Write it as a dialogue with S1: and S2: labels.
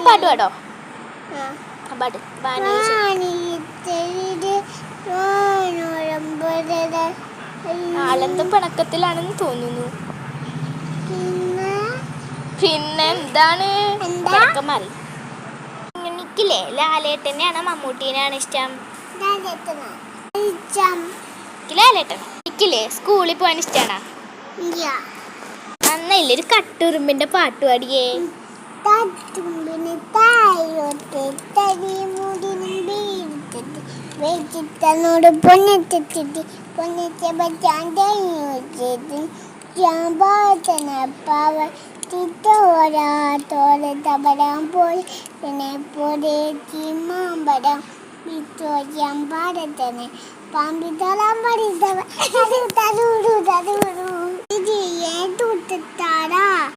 S1: പാട്ട് പാടോ? പാട്ട് ആളെന്തും പിണക്കത്തിലാണെന്ന് തോന്നുന്നു. പിന്നെ എന്താണ് പിണക്കം മാറി? എനിക്കില്ലേ ലാലേട്ടനെയാണോ മമ്മൂട്ടീനെയാണ് ഇഷ്ടം? ലാലേട്ടൻ. എനിക്കില്ലേ സ്കൂളിൽ പോകാൻ ഇഷ്ടമാണോ? അന്നല്ലേ ഒരു കട്ടുറുമ്പിന്റെ പാട്ട് പാടിയേ?
S2: വെച്ചിട്ടോട് പൊന്നിട്ടിട്ട് പൊന്നിച്ച പറ്റാൻ്റെ പാവ ചിത്തോരാത്തോടെ തപരാൻ പോയി പിന്നെ പോലെ ചിമ്മാമ്പരം വിത്തോചാൻ പാടത്തന്നെ പാമ്പി തലാൻ പഠിത്തവ